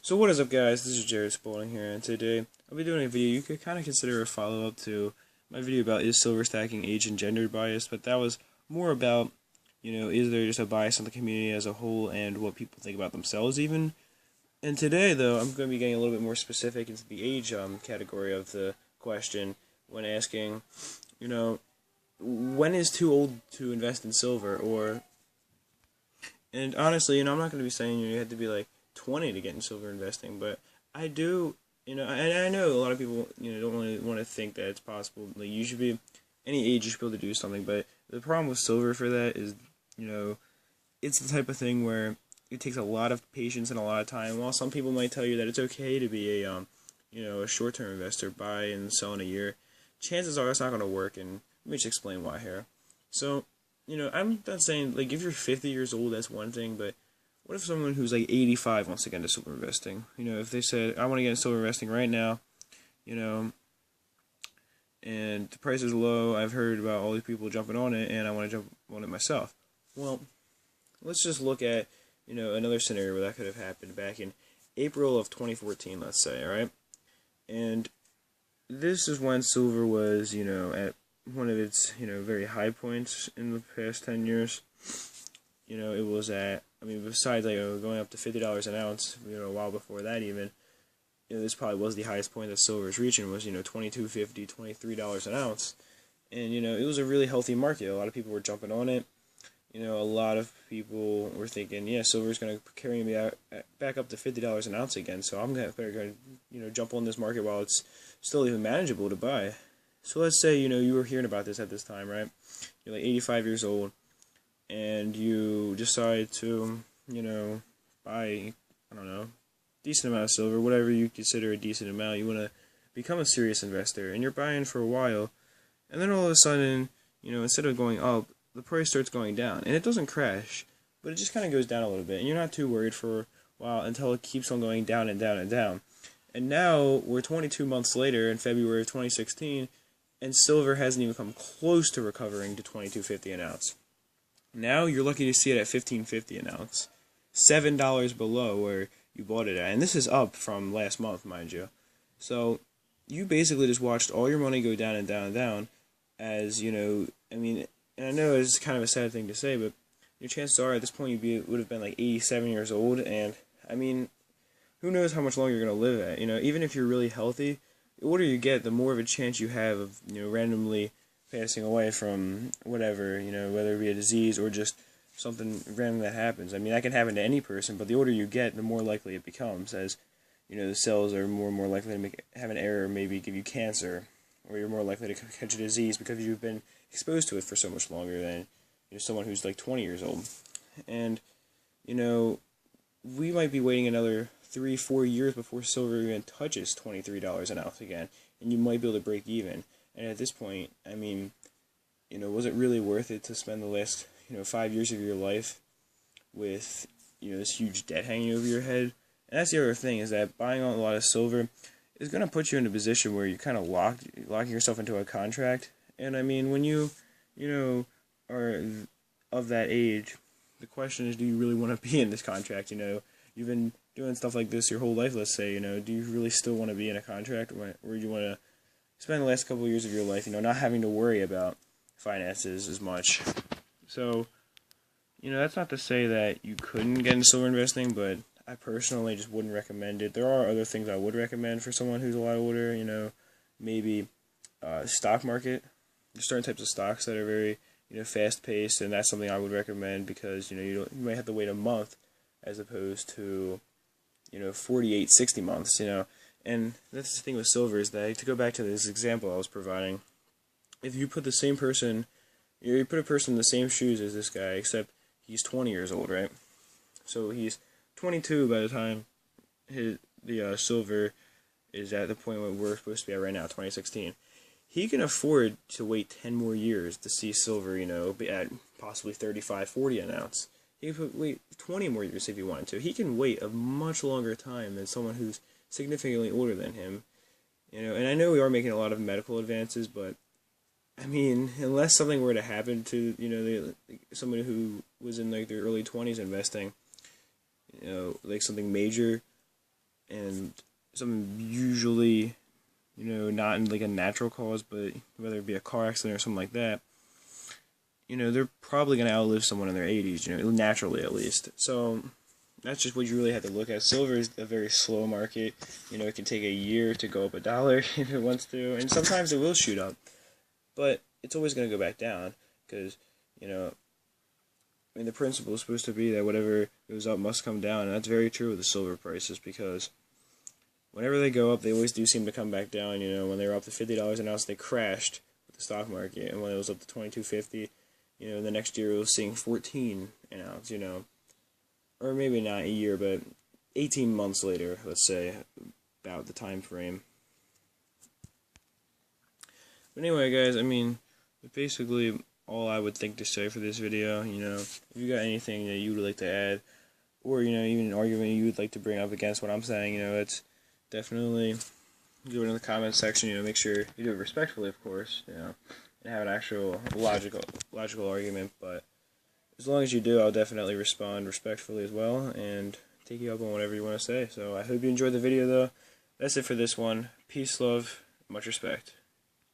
So what is up, guys? This is Jared Spalding here, and today I'll be doing a video you could kind of consider a follow-up to my video about is silver stacking age and gender bias, but that was more about, is there just a bias on the community as a whole and what people think about themselves even. And today, though, I'm going to be getting a little bit more specific into the age category of the question when asking, when is too old to invest in silver, and honestly, I'm not going to be saying you have to be like 20 to get in silver investing, but I do, and I know a lot of people, don't really want to think that it's possible. Like, you should be, any age you should be able to do something, but the problem with silver for that is, it's the type of thing where it takes a lot of patience and a lot of time. While some people might tell you that it's okay to be a short-term investor, buy and sell in a year, chances are it's not going to work, and let me just explain why here. So, I'm not saying, like, if you're 50 years old, that's one thing, but what if someone who's like 85 wants to get into silver investing? If they said, I want to get into silver investing right now, and the price is low, I've heard about all these people jumping on it, and I want to jump on it myself. Well, let's just look at, another scenario where that could have happened back in April of 2014, let's say, alright? And this is when silver was, at one of its, very high points in the past 10 years. It was at, besides going up to $50 an ounce, a while before that even, this probably was the highest point that silver is reaching, was, $22.50, $23 an ounce. And, it was a really healthy market. A lot of people were jumping on it. A lot of people were thinking, yeah, silver's going to carry me back up to $50 an ounce again, so I'm better going to, jump on this market while it's still even manageable to buy. So let's say, you were hearing about this at this time, right? You're like 85 years old, and you decide to, buy, I don't know, decent amount of silver, whatever you consider a decent amount. You want to become a serious investor, and you're buying for a while, and then all of a sudden, instead of going up, the price starts going down, and it doesn't crash, but it just kind of goes down a little bit, and you're not too worried for a while until it keeps on going down and down and down. And now we're 22 months later in February of 2016, and silver hasn't even come close to recovering to $22.50 an ounce. Now you're lucky to see it at $15.50 an ounce, $7 below where you bought it at, and this is up from last month, mind you. So you basically just watched all your money go down and down and down, as and I know it's kind of a sad thing to say, but your chances are at this point would have been like 87 years old, and who knows how much longer you're going to live at. Even if you're really healthy, the older you get, the more of a chance you have of randomly passing away from whatever, whether it be a disease or just something random that happens. That can happen to any person, but the older you get, the more likely it becomes, as the cells are more and more likely to have an error, maybe give you cancer, or you're more likely to catch a disease because you've been exposed to it for so much longer than someone who's like 20 years old. And we might be waiting another 3-4 years before silver even touches $23 an ounce again, and you might be able to break even. And at this point, was it really worth it to spend the last 5 years of your life with this huge debt hanging over your head? And that's the other thing, is that buying a lot of silver is going to put you in a position where you're kind of locking yourself into a contract. And when you are of that age, the question is, do you really want to be in this contract? You've been doing stuff like this your whole life, let's say. Do you really still want to be in a contract, or do you want to spend the last couple of years of your life, not having to worry about finances as much? So, that's not to say that you couldn't get into silver investing, but I personally just wouldn't recommend it. There are other things I would recommend for someone who's a lot older, maybe stock market. There's certain types of stocks that are very, fast-paced, and that's something I would recommend because, you might have to wait a month as opposed to, 48, 60 months, And that's the thing with silver, is that, to go back to this example I was providing, if you put the same person, you put a person in the same shoes as this guy, except he's 20 years old, right? So he's 22 by the time the silver is at the point where we're supposed to be at right now, 2016. He can afford to wait 10 more years to see silver, be at possibly 35, 40 an ounce. He could wait 20 more years if he wanted to. He can wait a much longer time than someone who's significantly older than him. And I know we are making a lot of medical advances, but unless something were to happen to, somebody who was in like their early 20s investing, like something major, and something usually, you know, not in like a natural cause, but whether it be a car accident or something like that, you know, they're probably going to outlive someone in their 80s, you know, naturally at least. So that's just what you really have to look at. Silver is a very slow market. You know, it can take a year to go up $1 if it wants to, and sometimes it will shoot up, but it's always going to go back down because, you know, I mean, the principle is supposed to be that whatever goes up must come down, and that's very true with the silver prices because whenever they go up, they always do seem to come back down. You know, when they were up to $50 an ounce, they crashed with the stock market, and when it was up to $22.50, you know, the next year it was seeing 14 an ounce. You know, or maybe not a year, but 18 months later, let's say, about the time frame. But anyway, guys, I mean, basically all I would think to say for this video. You know, if you got anything that you would like to add, or, you know, even an argument you would like to bring up against what I'm saying, you know, it's definitely do it in the comments section. You know, make sure you do it respectfully, of course, you know, and have an actual logical argument. But as long as you do, I'll definitely respond respectfully as well and take you up on whatever you want to say. So I hope you enjoyed the video, though. That's it for this one. Peace, love, much respect.